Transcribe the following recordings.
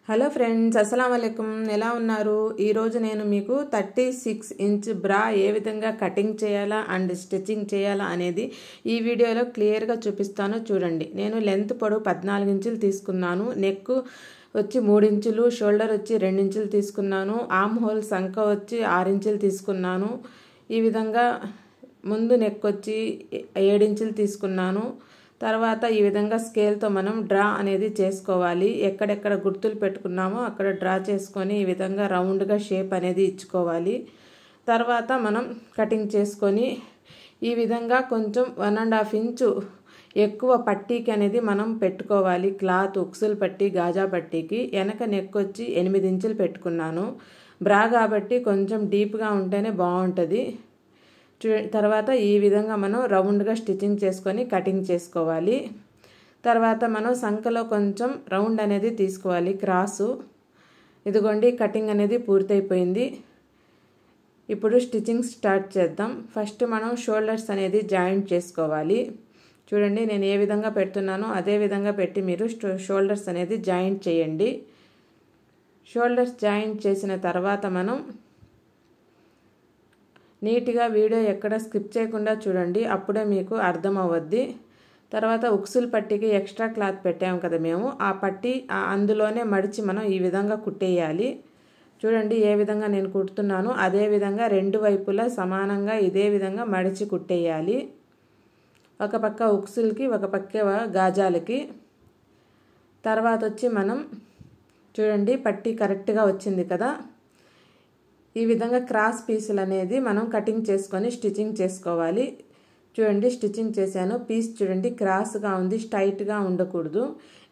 Hello friends, అస్సలాము అలైకుం. ఎలా ఉన్నారు? ఈరోజు నేను మీకు 36 ఇంచ్ బ్రా ఏ విధంగా కటింగ్ చేయాలా అండ్ స్టిచ్చింగ్ చేయాలా అనేది ఈ వీడియోలో క్లియర్గా చూపిస్తాను. చూడండి, నేను లెంత్ పొడవు 14 ఇంచులు తీసుకున్నాను. నెక్ వచ్చి 3 ఇంచులు, షోల్డర్ వచ్చి 2 ఇంచులు తీసుకున్నాను. ఆర్మ్ హోల్ సంఖ వచ్చి 6 ఇంచులు తీసుకున్నాను. ఈ విధంగా ముందు నెక్ వచ్చి 7 ఇంచులు తీసుకున్నాను. తర్వాత ఈ విధంగా స్కేల్తో మనం డ్రా అనేది చేసుకోవాలి. ఎక్కడెక్కడ గుర్తులు పెట్టుకున్నామో అక్కడ డ్రా చేసుకొని ఈ విధంగా రౌండ్గా షేప్ అనేది ఇచ్చుకోవాలి. తర్వాత మనం కటింగ్ చేసుకొని ఈ విధంగా కొంచెం 1.5 ఇంచు ఎక్కువ పట్టీకి అనేది మనం పెట్టుకోవాలి. క్లాత్ ఉక్సులు పట్టి, గాజా పట్టీకి వెనక నెక్ వచ్చి 8 ఇంచులు పెట్టుకున్నాను. బ్రా కాబట్టి కొంచెం డీప్గా ఉంటేనే బాగుంటుంది. తర్వాత ఈ విధంగా మనం రౌండ్గా స్టిచ్చింగ్ చేసుకొని కటింగ్ చేసుకోవాలి. తర్వాత మనం సంఖలో కొంచెం రౌండ్ అనేది తీసుకోవాలి, క్రాసు. ఇదిగోండి, కటింగ్ అనేది పూర్తయిపోయింది. ఇప్పుడు స్టిచ్చింగ్ స్టార్ట్ చేద్దాం. ఫస్ట్ మనం షోల్డర్స్ అనేది జాయింట్ చేసుకోవాలి. చూడండి, నేను ఏ విధంగా పెడుతున్నానో అదే విధంగా పెట్టి మీరు షోల్డర్స్ అనేది జాయింట్ చేయండి. షోల్డర్స్ జాయింట్ చేసిన తర్వాత మనం నీట్గా వీడియో ఎక్కడ స్కిప్ చేయకుండా చూడండి, అప్పుడే మీకు అర్థం అవ్వద్ది. తర్వాత ఉక్సులు పట్టీకి ఎక్స్ట్రా క్లాత్ పెట్టాము కదా మేము, ఆ పట్టీ అందులోనే మడిచి మనం ఈ విధంగా కుట్టేయాలి. చూడండి ఏ విధంగా నేను కుడుతున్నాను అదే విధంగా రెండు వైపులా సమానంగా ఇదే విధంగా మడిచి కుట్టేయాలి. ఒక పక్క ఉక్సులకి, ఒక పక్క గాజాలకి. తర్వాత వచ్చి మనం చూడండి, పట్టీ కరెక్ట్గా వచ్చింది కదా. ఈ విధంగా క్రాస్ పీసులు అనేది మనం కటింగ్ చేసుకొని స్టిచ్చింగ్ చేసుకోవాలి. చూడండి, స్టిచ్చింగ్ చేశాను. పీస్ చూడండి క్రాస్గా ఉంది, స్ట్రైట్గా ఉండకూడదు.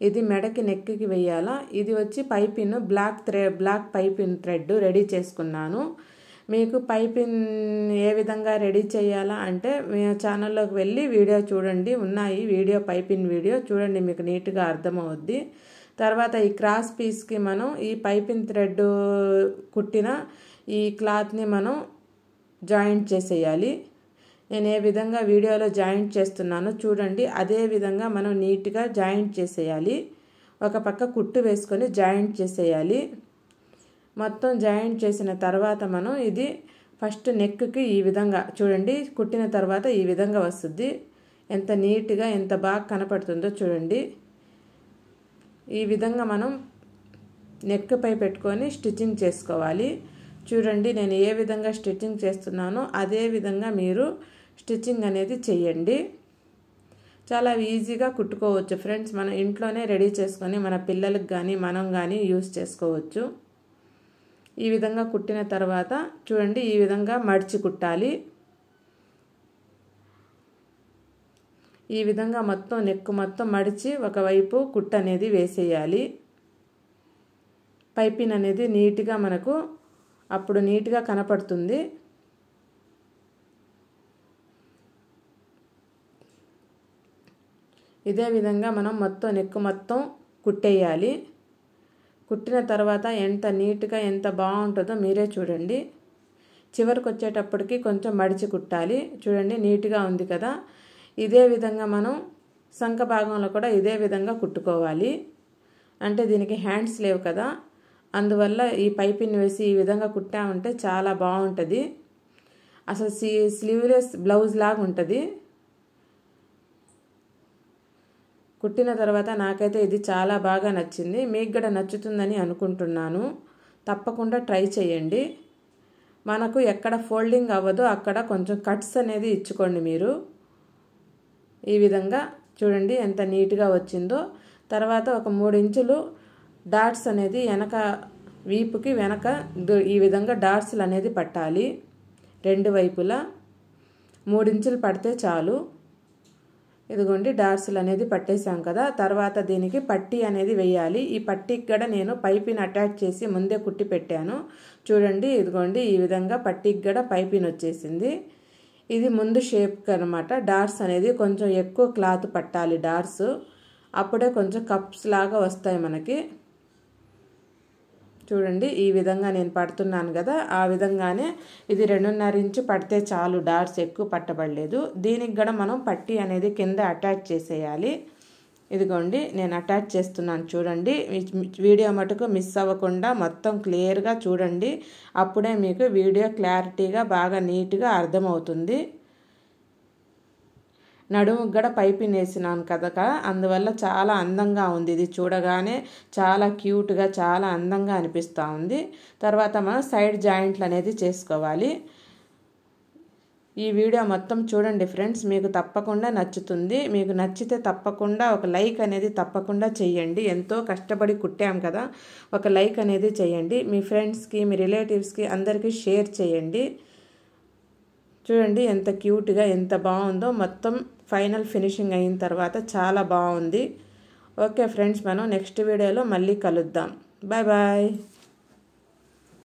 ఇది మెడకి నెక్కి వేయాలా. ఇది వచ్చి పైపిన్ బ్లాక్ పైపిన్ థ్రెడ్ రెడీ చేసుకున్నాను. మీకు పైపిన్ ఏ విధంగా రెడీ చేయాలా అంటే మీ ఛానల్లోకి వెళ్ళి వీడియో చూడండి, ఉన్నాయి వీడియో, పైపిన్ వీడియో చూడండి, మీకు నీట్గా అర్థమవుద్ది. తర్వాత ఈ క్రాస్ పీస్కి మనం ఈ పైపిన్ థ్రెడ్ కుట్టిన ఈ క్లాత్ని మనం జాయింట్ చేసేయాలి. నేను ఏ విధంగా వీడియోలో జాయింట్ చేస్తున్నానో చూడండి, అదే విధంగా మనం నీట్గా జాయింట్ చేసేయాలి. ఒక పక్క కుట్టు వేసుకొని జాయింట్ చేసేయాలి. మొత్తం జాయింట్ చేసిన తర్వాత మనం ఇది ఫస్ట్ నెక్కి ఈ విధంగా చూడండి, కుట్టిన తర్వాత ఈ విధంగా వస్తుంది. ఎంత నీట్గా ఎంత బాగా కనపడుతుందో చూడండి. ఈ విధంగా మనం నెక్పై పెట్టుకొని స్టిచ్చింగ్ చేసుకోవాలి. చూడండి, నేను ఏ విధంగా స్టిచ్చింగ్ చేస్తున్నానో అదే విధంగా మీరు స్టిచ్చింగ్ అనేది చేయండి. చాలా ఈజీగా కుట్టుకోవచ్చు ఫ్రెండ్స్. మన ఇంట్లోనే రెడీ చేసుకొని మన పిల్లలకు కానీ మనం కానీ యూస్ చేసుకోవచ్చు. ఈ విధంగా కుట్టిన తర్వాత చూడండి, ఈ విధంగా మడిచి కుట్టాలి. ఈ విధంగా మొత్తం నెక్ మొత్తం మడిచి ఒకవైపు కుట్టు అనేది వేసేయాలి. పైపిన్ అనేది నీట్గా మనకు అప్పుడు నీట్గా కనపడుతుంది. ఇదే విధంగా మనం మొత్తం నెక్ మొత్తం కుట్టేయాలి. కుట్టిన తర్వాత ఎంత నీట్గా ఎంత బాగుంటుందో మీరే చూడండి. చివరికి వచ్చేటప్పటికి కొంచెం మడిచి కుట్టాలి. చూడండి, నీట్గా ఉంది కదా. ఇదే విధంగా మనం సంఖ భాగంలో కూడా ఇదే విధంగా కుట్టుకోవాలి. అంటే దీనికి హ్యాండ్స్ లేవు కదా, అందువల్ల ఈ పైపిన్ వేసి ఈ విధంగా కుట్టామంటే చాలా బాగుంటుంది. అసలు స్లీవ్లెస్ బ్లౌజ్ లాగా ఉంటుంది. కుట్టిన తర్వాత నాకైతే ఇది చాలా బాగా నచ్చింది. మీకు కూడా నచ్చుతుందని అనుకుంటున్నాను. తప్పకుండా ట్రై చేయండి. మనకు ఎక్కడ ఫోల్డింగ్ అవ్వదో అక్కడ కొంచెం కట్స్ అనేది ఇచ్చుకోండి మీరు. ఈ విధంగా చూడండి ఎంత నీట్గా వచ్చిందో. తర్వాత ఒక 3 ఇంచులు డాట్స్ అనేది వెనక వీపుకి వెనక ఈ విధంగా డాట్స్లు అనేది పట్టాలి. రెండు వైపులా 3 ఇంచులు పడితే చాలు. ఇదిగోండి, డాట్స్లు అనేది పట్టేసాం కదా. తర్వాత దీనికి పట్టీ అనేది వేయాలి. ఈ పట్టీకి కూడా నేను పైపిన్ అటాచ్ చేసి ముందే కుట్టి పెట్టాను. చూడండి, ఇదిగోండి ఈ విధంగా పట్టీకి కూడా పైపిన్ వచ్చేసింది. ఇది ముందు షేప్కి అనమాట. డాట్స్ అనేది కొంచెం ఎక్కువ క్లాత్ పట్టాలి. డాట్స్ అప్పుడే కొంచెం కప్స్ లాగా వస్తాయి మనకి. చూడండి, ఈ విధంగా నేను పడుతున్నాను కదా, ఆ విధంగానే ఇది 2.5 ఇంచు పడితే చాలు. డాట్స్ ఎక్కువ పట్టబడలేదు. దీనికి కూడా మనం పట్టీ అనేది కింద అటాచ్ చేసేయాలి. ఇదిగోండి నేను అటాచ్ చేస్తున్నాను చూడండి. వీడియో మటుకు మిస్ అవ్వకుండా మొత్తం క్లియర్గా చూడండి. అప్పుడే మీకు వీడియో క్లారిటీగా బాగా నీట్గా అర్థమవుతుంది. నడుముకు కూడా పైపింగ్ వేసినాను కదా, అందువల్ల చాలా అందంగా ఉంది. ఇది చూడగానే చాలా క్యూట్గా చాలా అందంగా అనిపిస్తూ ఉంది. తర్వాత మనం సైడ్ జాయింట్లు అనేది చేసుకోవాలి. ఈ వీడియో మొత్తం చూడండి ఫ్రెండ్స్, మీకు తప్పకుండా నచ్చుతుంది. మీకు నచ్చితే తప్పకుండా ఒక లైక్ అనేది తప్పకుండా చేయండి. ఎంతో కష్టపడి కుట్టాం కదా, ఒక లైక్ అనేది చేయండి. మీ ఫ్రెండ్స్కి మీ రిలేటివ్స్కి అందరికీ షేర్ చేయండి. చూడండి ఎంత క్యూట్గా ఎంత బాగుందో. మొత్తం ఫైనల్ ఫినిషింగ్ అయిన తర్వాత చాలా బాగుంది. ఓకే ఫ్రెండ్స్, మనం నెక్స్ట్ వీడియోలో మళ్ళీ కలుద్దాం. Bye bye.